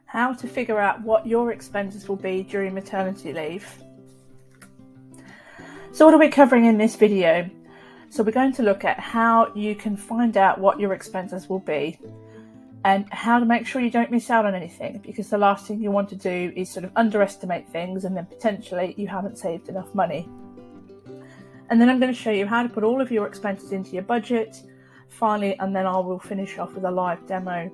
how to figure out what your expenses will be during maternity leave. So what are we covering in this video? So we're going to look at how you can find out what your expenses will be and how to make sure you don't miss out on anything, because the last thing you want to do is sort of underestimate things and then potentially you haven't saved enough money. And then I'm going to show you how to put all of your expenses into your budget finally, and then I will finish off with a live demo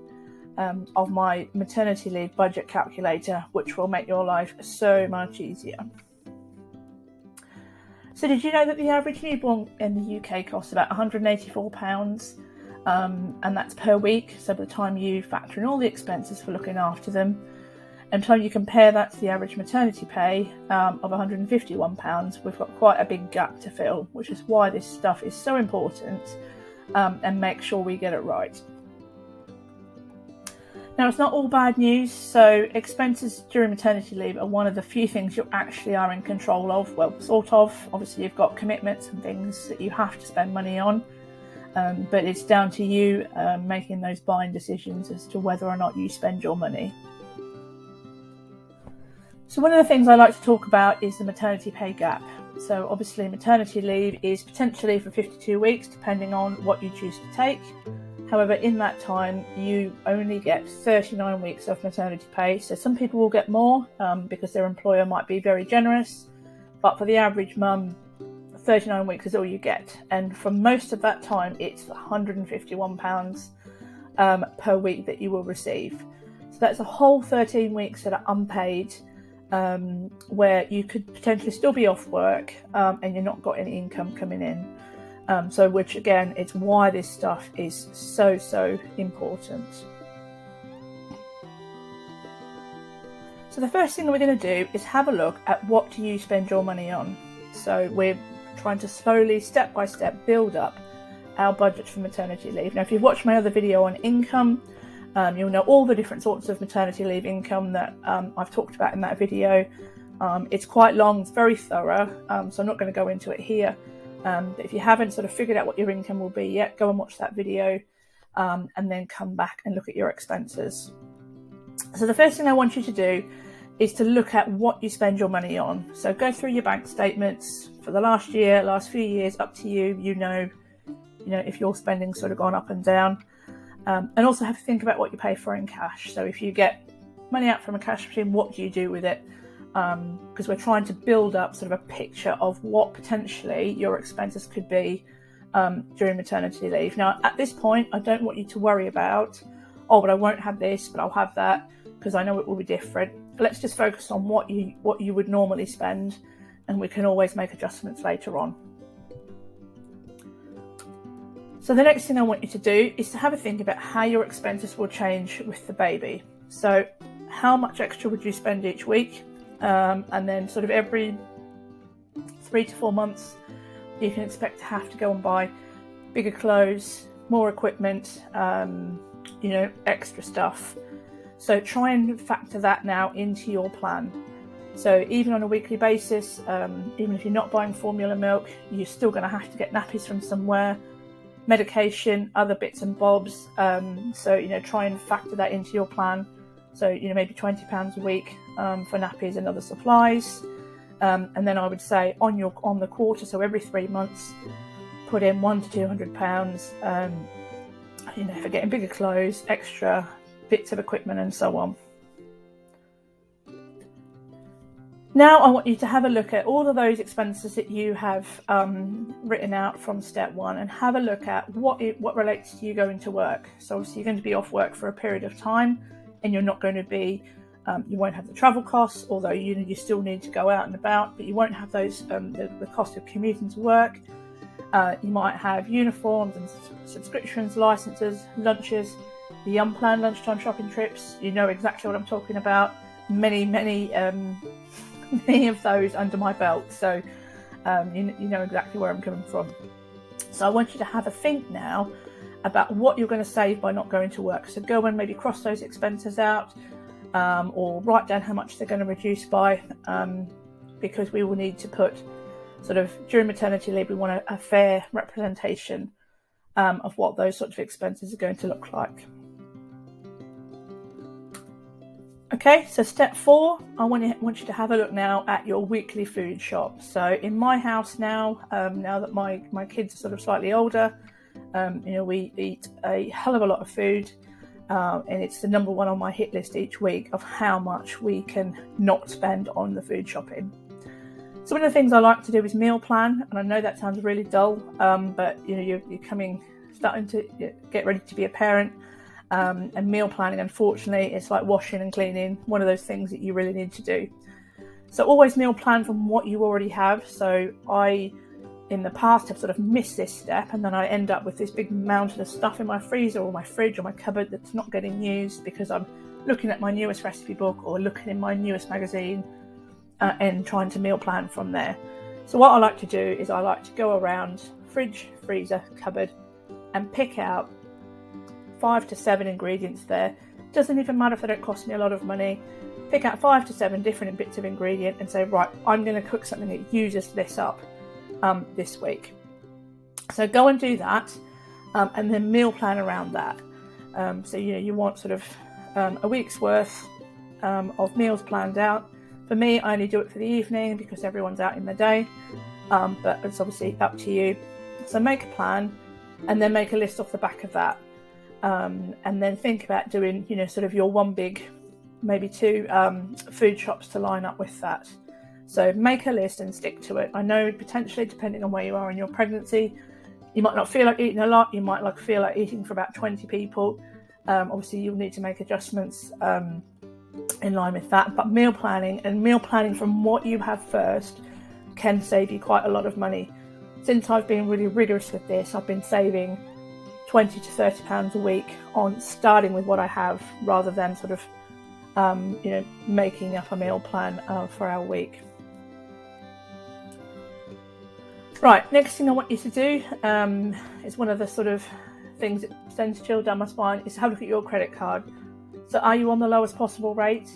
of my maternity leave budget calculator, which will make your life so much easier. So did you know that the average newborn in the UK costs about £184, and that's per week? So by the time you factor in all the expenses for looking after them, and by the time you compare that to the average maternity pay of £151, we've got quite a big gap to fill, which is why this stuff is so important, and make sure we get it right. Now, it's not all bad news. So expenses during maternity leave are one of the few things you actually are in control of. Well, sort of. Obviously, you've got commitments and things that you have to spend money on, but it's down to you making those buying decisions as to whether or not you spend your money. So one of the things I like to talk about is the maternity pay gap. So obviously maternity leave is potentially for 52 weeks, depending on what you choose to take. However, in that time, you only get 39 weeks of maternity pay. So some people will get more because their employer might be very generous. But for the average mum, 39 weeks is all you get. And for most of that time, it's £151 per week that you will receive. So that's a whole 13 weeks that are unpaid, where you could potentially still be off work and you're not got any income coming in. So which again, it's why this stuff is so important. So the first thing that we're going to do is have a look at what do you spend your money on. So we're trying to slowly, step by step, build up our budget for maternity leave. Now, if you've watched my other video on income, you'll know all the different sorts of maternity leave income that I've talked about in that video. It's quite long, it's very thorough, so I'm not going to go into it here. But if you haven't sort of figured out what your income will be yet, go and watch that video and then come back and look at your expenses. So the first thing I want you to do is to look at what you spend your money on. So go through your bank statements for the last year, last few years, up to you. You know if your spending's sort of gone up and down. And also have to think about what you pay for in cash. So if you get money out from a cash machine, what do you do with it? Because we're trying to build up sort of a picture of what potentially your expenses could be during maternity leave. Now, at this point, I don't want you to worry about, oh, but I won't have this, but I'll have that, because I know it will be different. Let's just focus on what you would normally spend, and we can always make adjustments later on. So the next thing I want you to do is to have a think about how your expenses will change with the baby. So how much extra would you spend each week? And then sort of every 3 to 4 months, you can expect to have to go and buy bigger clothes, more equipment, extra stuff. So try and factor that now into your plan. So even on a weekly basis, even if you're not buying formula milk, you're still going to have to get nappies from somewhere, medication, other bits and bobs. So try and factor that into your plan. So maybe £20 a week for nappies and other supplies, and then I would say on the quarter, so every 3 months, put in £100 to £200, for getting bigger clothes, extra bits of equipment, and so on. Now I want you to have a look at all of those expenses that you have written out from step 1, and have a look at what relates to you going to work. So obviously you're going to be off work for a period of time, and you're not going to be, you won't have the travel costs, although you still need to go out and about, but you won't have those the cost of commuting to work. You might have uniforms and subscriptions, licenses, lunches, the unplanned lunchtime shopping trips. You know exactly what I'm talking about. Many of those under my belt, so you know exactly where I'm coming from. So I want you to have a think now about what you're going to save by not going to work. So go and maybe cross those expenses out, or write down how much they're going to reduce by, because we will need to put sort of during maternity leave, we want a fair representation of what those sorts of expenses are going to look like. Okay, so step 4, I want you to have a look now at your weekly food shop. So in my house now, now that my kids are sort of slightly older, we eat a hell of a lot of food, and it's the number one on my hit list each week of how much we can not spend on the food shopping. So one of the things I like to do is meal plan, and I know that sounds really dull, but you're starting to get ready to be a parent. And meal planning, unfortunately, it's like washing and cleaning, one of those things that you really need to do. So always meal plan from what you already have. So I, in the past, have sort of missed this step, and then I end up with this big mountain of stuff in my freezer or my fridge or my cupboard that's not getting used because I'm looking at my newest recipe book or looking in my newest magazine and trying to meal plan from there. So what I like to do is I like to go around fridge, freezer, cupboard and pick out 5 to 7 ingredients there. Doesn't even matter if they don't cost me a lot of money. Pick out 5 to 7 different bits of ingredient and say, right, I'm going to cook something that uses this up this week. So go and do that, and then meal plan around that. So you want sort of a week's worth of meals planned out. For me, I only do it for the evening because everyone's out in the day, but it's obviously up to you. So make a plan and then make a list off the back of that. And then think about doing, sort of your one big, maybe 2 food shops to line up with that. So make a list and stick to it. I know potentially, depending on where you are in your pregnancy, you might not feel like eating a lot. You might feel like eating for about 20 people. Obviously, you'll need to make adjustments in line with that. But meal planning from what you have first can save you quite a lot of money. Since I've been really rigorous with this, I've been saving £20 to £30 a week on starting with what I have rather than sort of, making up a meal plan for our week. Right, next thing I want you to do is one of the sort of things that sends a chill down my spine is have a look at your credit card. So are you on the lowest possible rate?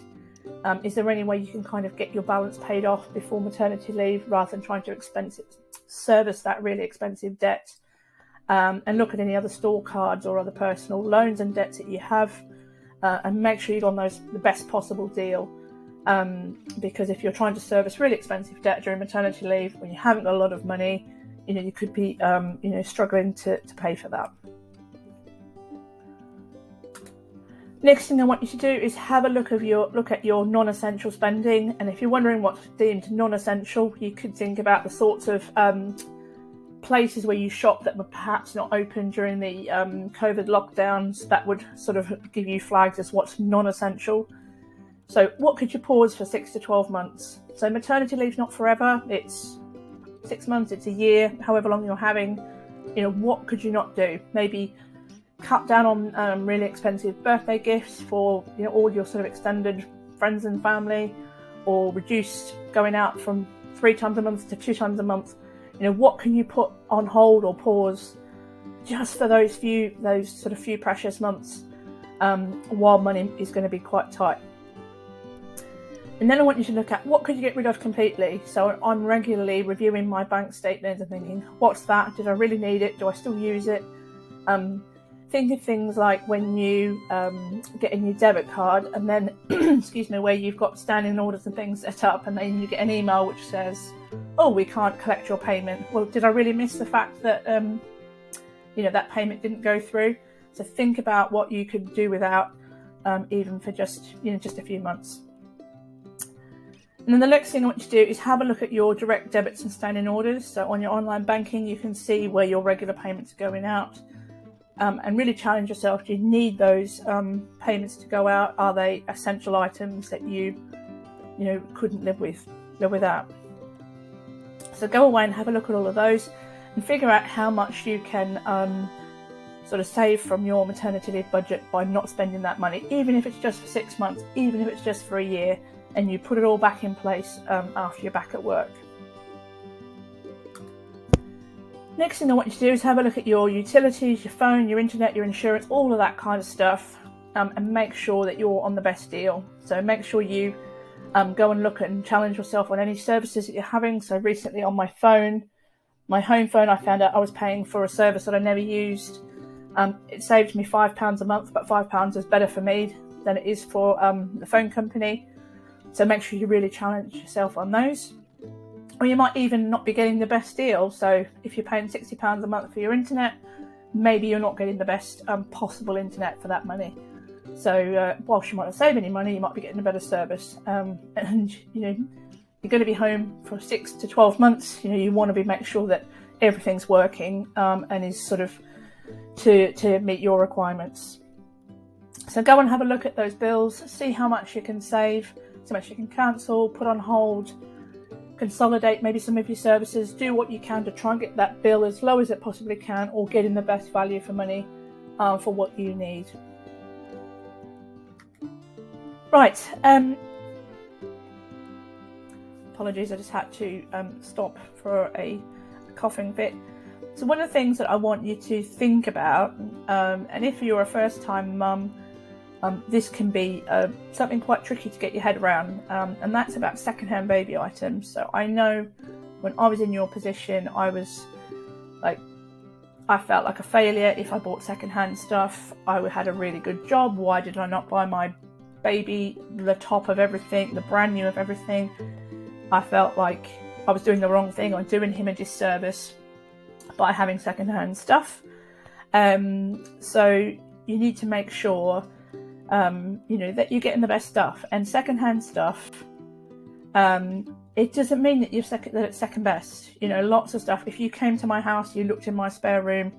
Is there any way you can kind of get your balance paid off before maternity leave rather than trying to service that really expensive debt? And look at any other store cards or other personal loans and debts that you have, and make sure you're on the best possible deal. Because if you're trying to service really expensive debt during maternity leave when you haven't got a lot of money, you could be struggling to pay for that. Next thing I want you to do is have a look at your non-essential spending, and if you're wondering what's deemed non-essential, you could think about the sorts of places where you shop that were perhaps not open during the COVID lockdowns. That would sort of give you flags as what's non-essential. So what could you pause for 6 to 12 months? So maternity leave's not forever. It's 6 months, it's a year, however long you're having. What could you not do? Maybe cut down on really expensive birthday gifts for all your sort of extended friends and family, or reduce going out from 3 times a month to 2 times a month. What can you put on hold or pause just for those few precious months while money is going to be quite tight? And then I want you to look at what could you get rid of completely. So I'm regularly reviewing my bank statements and thinking, what's that? Did I really need it? Do I still use it? Think of things like when you get a new debit card and then, where you've got standing orders and things set up, and then you get an email which says, oh, we can't collect your payment. Well, did I really miss the fact that, that payment didn't go through? So think about what you could do without, even for just a few months. And then the next thing I want you to do is have a look at your direct debits and standing orders. So on your online banking, you can see where your regular payments are going out. And really challenge yourself. Do you need those payments to go out? Are they essential items that you couldn't live without? So go away and have a look at all of those and figure out how much you can sort of save from your maternity leave budget by not spending that money, even if it's just for 6 months, even if it's just for a year, and you put it all back in place after you're back at work. Next thing I want you to do is have a look at your utilities, your phone, your internet, your insurance, all of that kind of stuff, and make sure that you're on the best deal. So make sure you go and look at and challenge yourself on any services that you're having. So recently on my home phone, I found out I was paying for a service that I never used. It saved me £5 a month, but £5 is better for me than it is for the phone company. So make sure you really challenge yourself on those. Or you might even not be getting the best deal. So if you're paying £60 a month for your internet, maybe you're not getting the best possible internet for that money. So whilst you might not save any money, you might be getting a better service. And you're going to be home for 6 to 12 months. You want to make sure that everything's working and is sort of to meet your requirements. So go and have a look at those bills, see how much you can save, how much you can cancel, put on hold, consolidate maybe some of your services, do what you can to try and get that bill as low as it possibly can, or getting the best value for money for what you need. Right, apologies, I just had to stop for a coughing fit. So one of the things that I want you to think about, and if you're a first-time mum, this can be something quite tricky to get your head around, and that's about second-hand baby items. So I know when I was in your position, I felt like a failure if I bought second-hand stuff. I had a really good job. Why did I not buy my baby the top of everything, the brand new of everything? I felt like I was doing the wrong thing, or doing him a disservice by having second-hand stuff. So you need to make sure that you're getting the best stuff. And second-hand stuff, it doesn't mean that that it's second best. Lots of stuff. If you came to my house, you looked in my spare room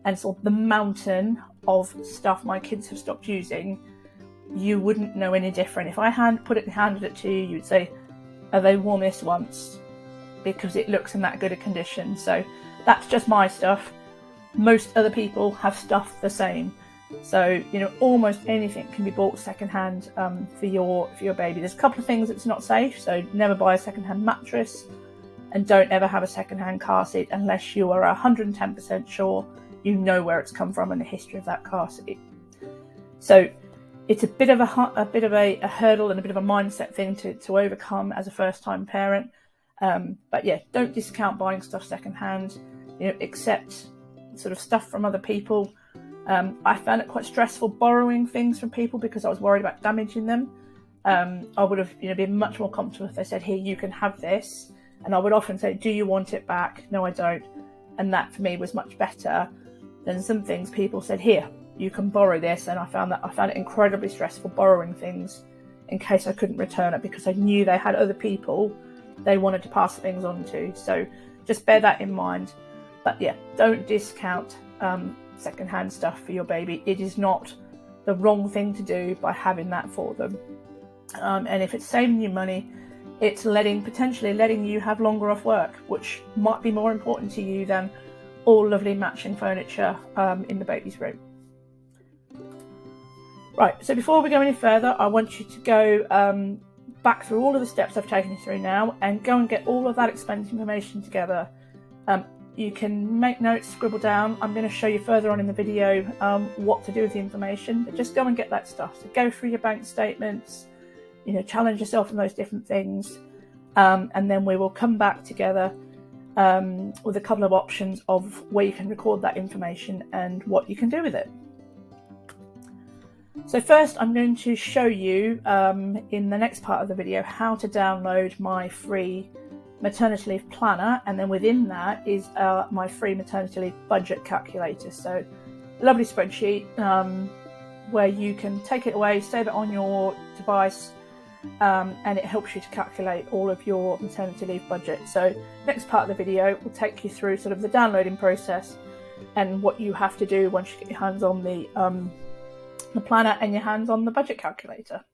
and saw the mountain of stuff my kids have stopped using, you wouldn't know any different. If I handed it to you, you'd say, "Have they worn this once?" Because it looks in that good a condition. So that's just my stuff. Most other people have stuff the same. So almost anything can be bought secondhand for your baby. There's a couple of things that's not safe. So never buy a secondhand mattress, and don't ever have a secondhand car seat unless you are 110% sure you know where it's come from and the history of that car seat. So it's a bit of a hurdle and a bit of a mindset thing to overcome as a first-time parent. But yeah, don't discount buying stuff secondhand. Accept sort of stuff from other people. I found it quite stressful borrowing things from people because I was worried about damaging them. I would have been much more comfortable if they said, "Here, you can have this," and I would often say, "Do you want it back?" "No, I don't." And that for me was much better than some things people said, "Here, you can borrow this," and I found it incredibly stressful borrowing things in case I couldn't return it, because I knew they had other people they wanted to pass things on to. So just bear that in mind. But yeah, don't discount secondhand stuff for your baby. It is not the wrong thing to do by having that for them. And if it's saving you money, it's potentially letting you have longer off work, which might be more important to you than all lovely matching furniture in the baby's room. Right, so before we go any further, I want you to go back through all of the steps I've taken you through now and go and get all of that expense information together. You can make notes, scribble down. I'm going to show you further on in the video what to do with the information, but just go and get that stuff. So go through your bank statements, challenge yourself in those different things, and then we will come back together with a couple of options of where you can record that information and what you can do with it. So first, I'm going to show you in the next part of the video how to download my free maternity leave planner, and then within that is my free maternity leave budget calculator. So a lovely spreadsheet where you can take it away, save it on your device, and it helps you to calculate all of your maternity leave budget. So next part of the video will take you through sort of the downloading process and what you have to do once you get your hands on the planner and your hands on the budget calculator.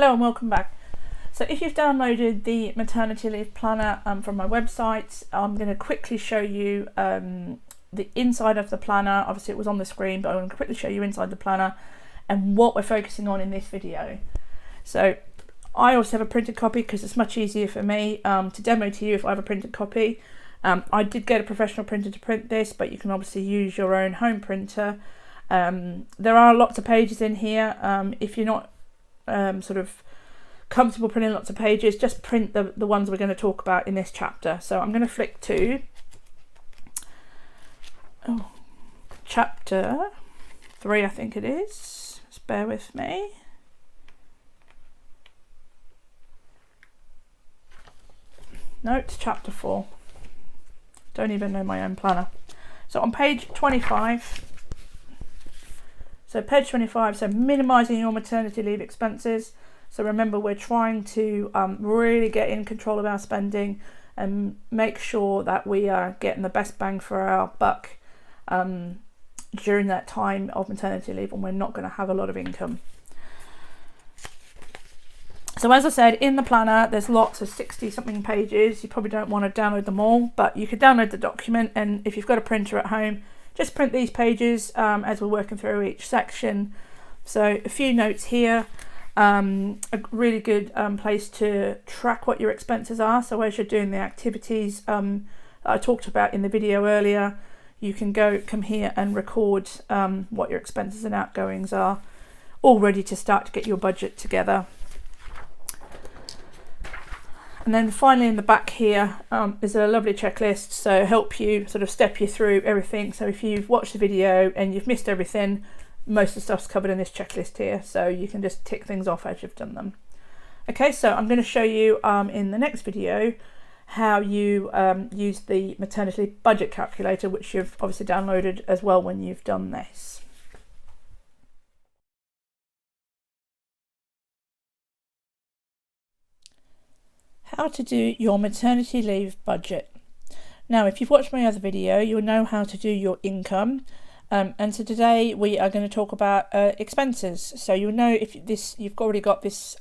Hello and welcome back. So if you've downloaded the maternity leave planner from my website, I'm going to quickly show you the inside of the planner. Obviously it was on the screen, but I'm going to quickly show you inside the planner and what we're focusing on in this video. So I also have a printed copy because it's much easier for me to demo to you if I have a printed copy. I did get a professional printer to print this, but you can obviously use your own home printer. There are lots of pages in here. If you're not sort of comfortable printing lots of pages, just print the ones we're going to talk about in this chapter. So I'm going to flick to chapter 3, I think it is. Just bear with me. No, it's chapter 4. Don't even know my own planner. So on page 25, so minimising your maternity leave expenses. So remember, we're trying to really get in control of our spending and make sure that we are getting the best bang for our buck during that time of maternity leave when we're not going to have a lot of income. So as I said, in the planner, there's lots of 60 something pages. You probably don't want to download them all, but you could download the document, and if you've got a printer at home, just print these pages as we're working through each section. So a few notes here, a really good place to track what your expenses are. So as you're doing the activities that I talked about in the video earlier, you can come here and record what your expenses and outgoings are, all ready to start to get your budget together. And then finally in the back here is a lovely checklist, so help you sort of step you through everything. So if you've watched the video and you've missed everything, most of the stuff's covered in this checklist here, so you can just tick things off as you've done them. Okay, so I'm going to show you in the next video how you use the maternity budget calculator, which you've obviously downloaded as well when you've done this. How to do your maternity leave budget. Now, if you've watched my other video, you'll know how to do your income. And so today we are going to talk about expenses. So you'll know if you've already got this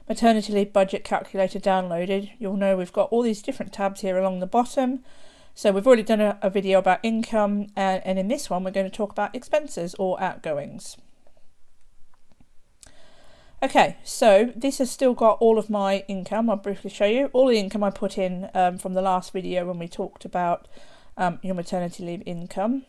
maternity leave budget calculator downloaded, you'll know we've got all these different tabs here along the bottom. So we've already done a video about income, and in this one we're going to talk about expenses or outgoings. Okay, so this has still got all of my income. I'll briefly show you all the income I put in from the last video when we talked about your maternity leave income.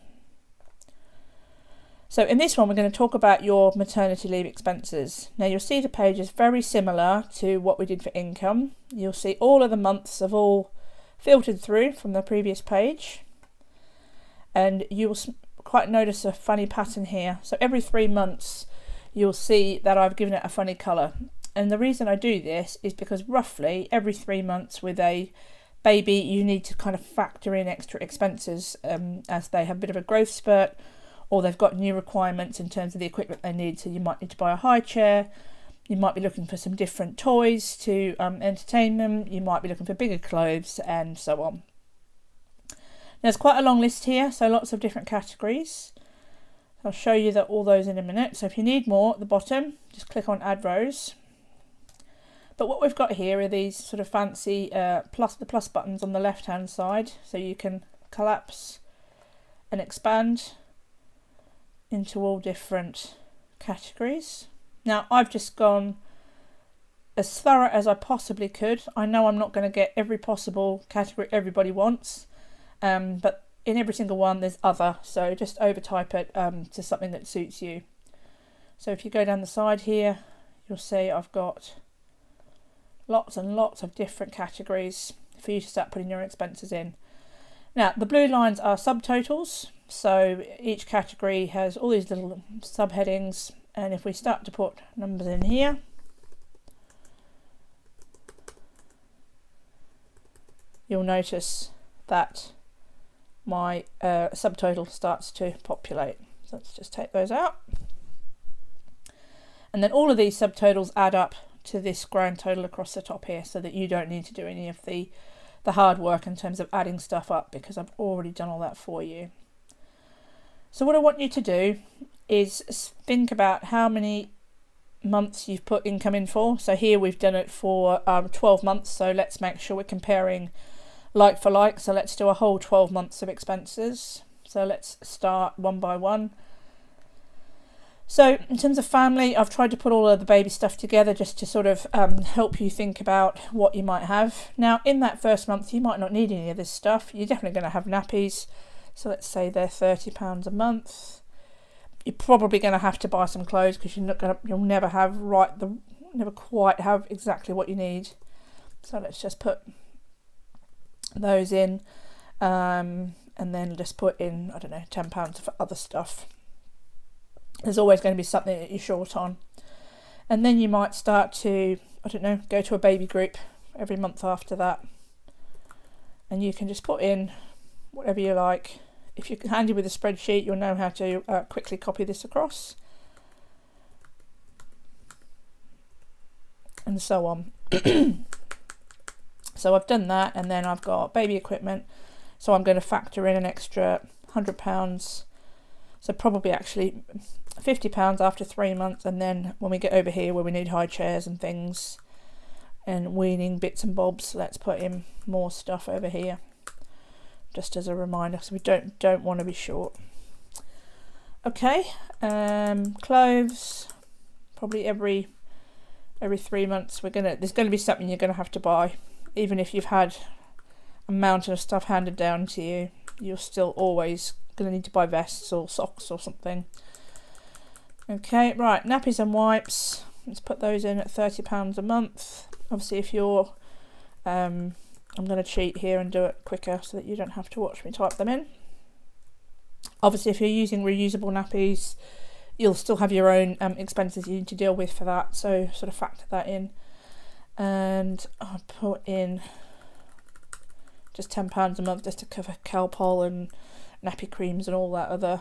So in this one, we're going to talk about your maternity leave expenses. Now you'll see the page is very similar to what we did for income. You'll see all of the months have all filtered through from the previous page. And you will quite notice a funny pattern here. So every 3 months, you'll see that I've given it a funny colour. And the reason I do this is because roughly every 3 months with a baby, you need to kind of factor in extra expenses as they have a bit of a growth spurt, or they've got new requirements in terms of the equipment they need. So you might need to buy a high chair, you might be looking for some different toys to entertain them, you might be looking for bigger clothes, and so on. There's quite a long list here, so lots of different categories. I'll show you all those in a minute. So if you need more at the bottom, just click on Add Rows. But what we've got here are these sort of fancy the plus buttons on the left hand side, so you can collapse and expand into all different categories. Now I've just gone as thorough as I possibly could. I know I'm not going to get every possible category everybody wants, but in every single one there's other, so just overtype it to something that suits you. So if you go down the side here, you'll see I've got lots and lots of different categories for you to start putting your expenses in. Now the blue lines are subtotals, so each category has all these little subheadings, and if we start to put numbers in here, you'll notice that my subtotal starts to populate. So let's just take those out. And then all of these subtotals add up to this grand total across the top here, so that you don't need to do any of the hard work in terms of adding stuff up, because I've already done all that for you. So what I want you to do is think about how many months you've put income in for. So here we've done it for 12 months, so let's make sure we're comparing like for like. So let's do a whole 12 months of expenses. So let's start one by one. So in terms of family, I've tried to put all of the baby stuff together just to sort of help you think about what you might have. Now in that first month you might not need any of this stuff. You're definitely going to have nappies, so let's say they're £30 a month. You're probably going to have to buy some clothes because you'll never quite have exactly what you need. So let's just put those in, and then just put in, I don't know, £10 for other stuff. There's always going to be something that you're short on. And then you might start to, I don't know, go to a baby group every month after that. And you can just put in whatever you like. If you're handy with a spreadsheet, you'll know how to quickly copy this across. And so on. So I've done that, and then I've got baby equipment. So I'm going to factor in an extra £100. So probably actually £50 after 3 months, and then when we get over here where we need high chairs and things and weaning bits and bobs, let's put in more stuff over here, just as a reminder, so we don't want to be short. Okay, clothes, probably every 3 months there's gonna be something you're gonna have to buy. Even if you've had a mountain of stuff handed down to you, you're still always going to need to buy vests or socks or something. Okay, right, nappies and wipes, let's put those in at £30 a month. Obviously if you're I'm going to cheat here and do it quicker so that you don't have to watch me type them in. Obviously if you're using reusable nappies, you'll still have your own expenses you need to deal with for that, so sort of factor that in. And I'll put in just £10 a month just to cover Calpol and nappy creams and all that other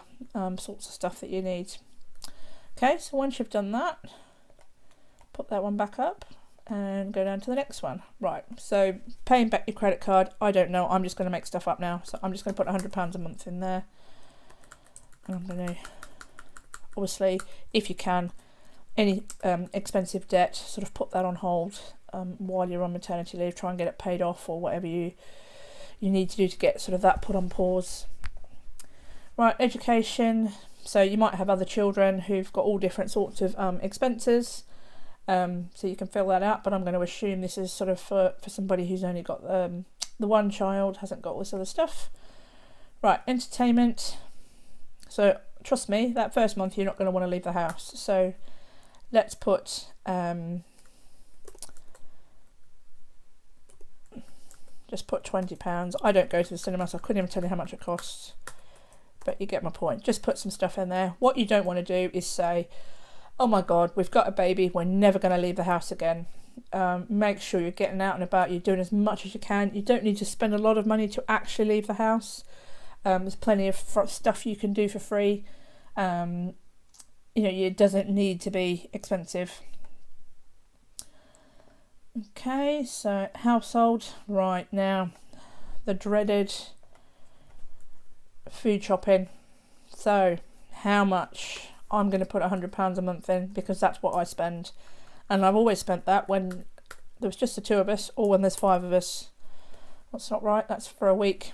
sorts of stuff that you need. Okay, so once you've done that, put that one back up and go down to the next one. Right, so paying back your credit card, I don't know, I'm just going to make stuff up now. So I'm just going to put £100 a month in there. And I'm going to, obviously, if you can, any expensive debt, sort of put that on hold while you're on maternity leave. Try and get it paid off, or whatever you need to do to get sort of that put on pause. Right, education. So you might have other children who've got all different sorts of expenses. So you can fill that out, but I'm going to assume this is sort of for somebody who's only got the one child, hasn't got all this other stuff. Right, entertainment. So trust me, that first month you're not going to want to leave the house. So let's put just put £20. I don't go to the cinema, so I couldn't even tell you how much it costs, but you get my point. Just put some stuff in there. What you don't want to do is say, oh my god, we've got a baby, we're never going to leave the house again. Make sure you're getting out and about, you're doing as much as you can. You don't need to spend a lot of money to actually leave the house. There's plenty of stuff you can do for free. It doesn't need to be expensive. Okay, so household. Right, now the dreaded food shopping. So how much? I'm going to put £100 a month in, because that's what I spend, and I've always spent that when there was just the two of us, or when there's 5 of us. That's not right, that's for a week.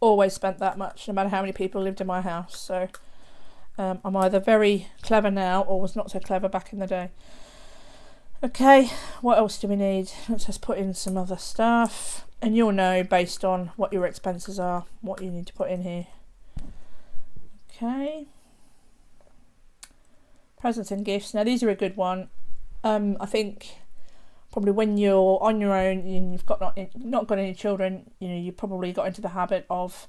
Always spent that much, no matter how many people lived in my house. So I'm either very clever now or was not so clever back in the day. Okay, what else do we need? Let's just put in some other stuff, and you'll know based on what your expenses are what you need to put in here. Okay, presents and gifts. Now these are a good one. I think probably when you're on your own and you've got not got any children, you probably got into the habit of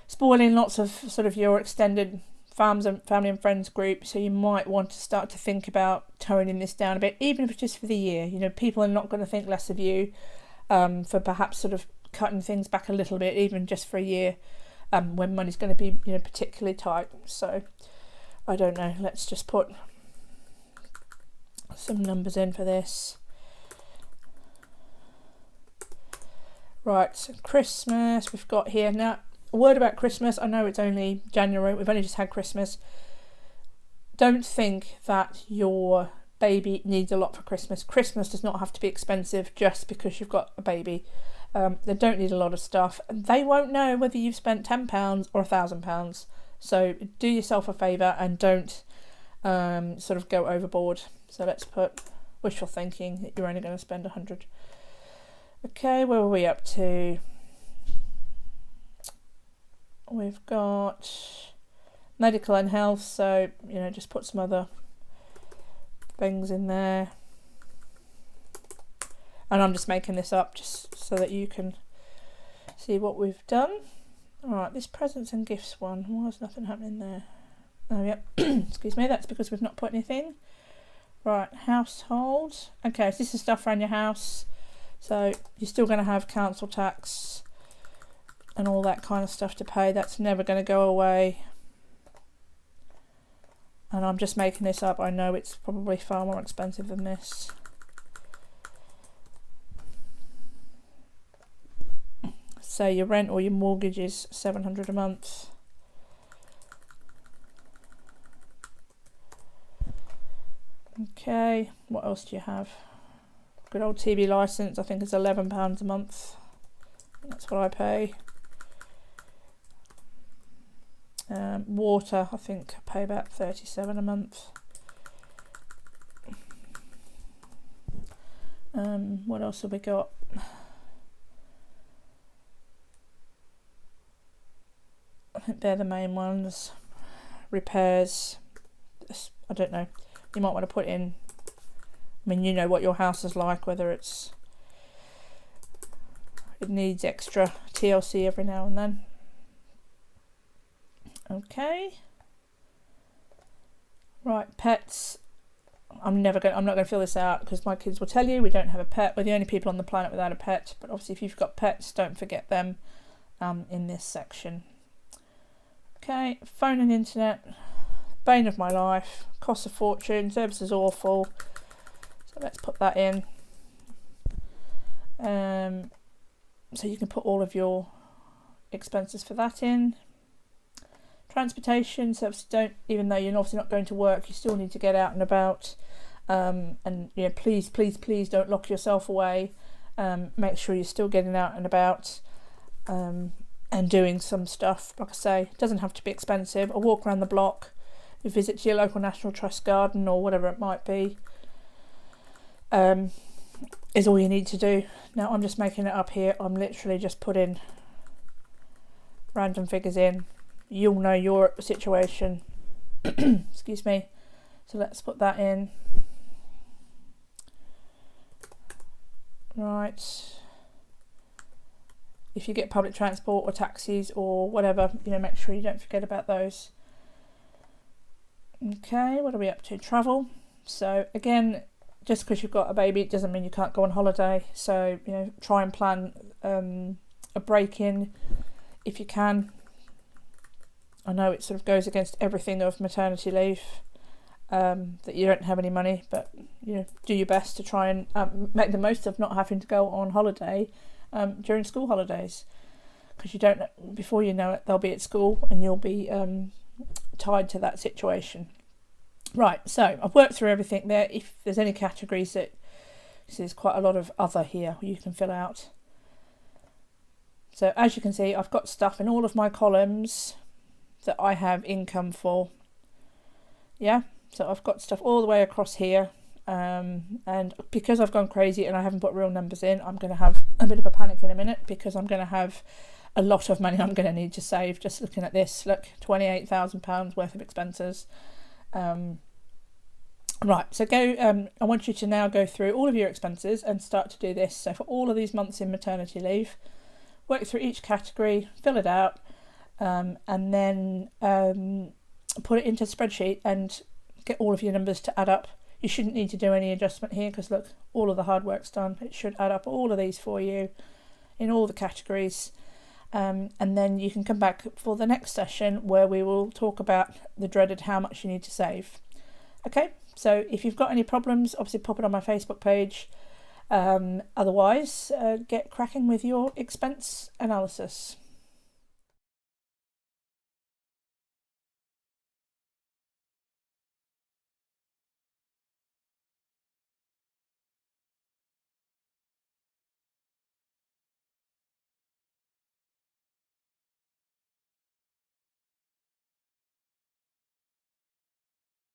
spoiling lots of sort of your extended family and friends group, so you might want to start to think about toning this down a bit, even if it's just for the year. People are not going to think less of you for perhaps sort of cutting things back a little bit, even just for a year, when money's going to be particularly tight. So I don't know, let's just put some numbers in for this. Right, so Christmas we've got here. Now, a word about Christmas. I know it's only January, we've only just had Christmas. don't think that your baby needs a lot for Christmas. Christmas does not have to be expensive just because you've got a baby. They don't need a lot of stuff. They won't know whether you've spent £10 or £1,000. So do yourself a favour and don't sort of go overboard. So let's put wishful thinking that you're only going to spend 100. Okay, where were we up to? We've got medical and health, so just put some other things in there. And I'm just making this up just so that you can see what we've done. Alright, this presents and gifts one. Why is nothing happening there? Oh, yep. Excuse me, that's because we've not put anything. Right, household. Okay, so this is stuff around your house. So you're still going to have council tax and all that kind of stuff to pay. That's never going to go away. And I'm just making this up. I know it's probably far more expensive than this. So your rent or your mortgage is £700 a month. Okay, what else do you have? Good old TV licence, I think it's £11 a month. That's what I pay. Water, I think I pay about £37 a month. What else have we got? I think they're the main ones. Repairs, I don't know. You might want to put in, I mean, you know what your house is like, whether it needs extra TLC every now and then. Okay. Right, pets. I'm not going to fill this out because my kids will tell you we don't have a pet. We're the only people on the planet without a pet. But obviously if you've got pets, don't forget them in this section. Okay, phone and internet. Bane of my life. Costs a fortune. Service is awful. So let's put that in. So you can put all of your expenses for that in. Transportation, so even though you're obviously not going to work, you still need to get out and about. And please don't lock yourself away. Make sure you're still getting out and about and doing some stuff. Like I say, it doesn't have to be expensive. A walk around the block, a visit to your local National Trust garden or whatever it might be, is all you need to do. Now I'm just making it up here. I'm literally just putting random figures in. You'll know your situation. Excuse me. So let's put that in. Right. If you get public transport or taxis or whatever, make sure you don't forget about those. Okay, what are we up to? Travel. So again, just because you've got a baby, it doesn't mean you can't go on holiday. So, try and plan a break in if you can. I know it sort of goes against everything of maternity leave, that you don't have any money, but do your best to try and make the most of not having to go on holiday during school holidays, because before you know it, they'll be at school and you'll be tied to that situation. Right, so I've worked through everything there. If there's any categories there's quite a lot of other here you can fill out. So as you can see, I've got stuff in all of my columns that I have income for. Yeah, so I've got stuff all the way across here, and because I've gone crazy and I haven't put real numbers in, I'm going to have a bit of a panic in a minute, because I'm going to have a lot of money I'm going to need to save. Just looking at this, look, £28,000 worth of expenses. Right, so I want you to now go through all of your expenses and start to do this. So for all of these months in maternity leave, work through each category, fill it out, and then put it into a spreadsheet and get all of your numbers to add up. You shouldn't need to do any adjustment here, because look, all of the hard work's done. It should add up all of these for you in all the categories, and then you can come back for the next session where we will talk about the dreaded how much you need to save. Okay, so if you've got any problems, obviously pop it on my Facebook page. Otherwise, get cracking with your expense analysis.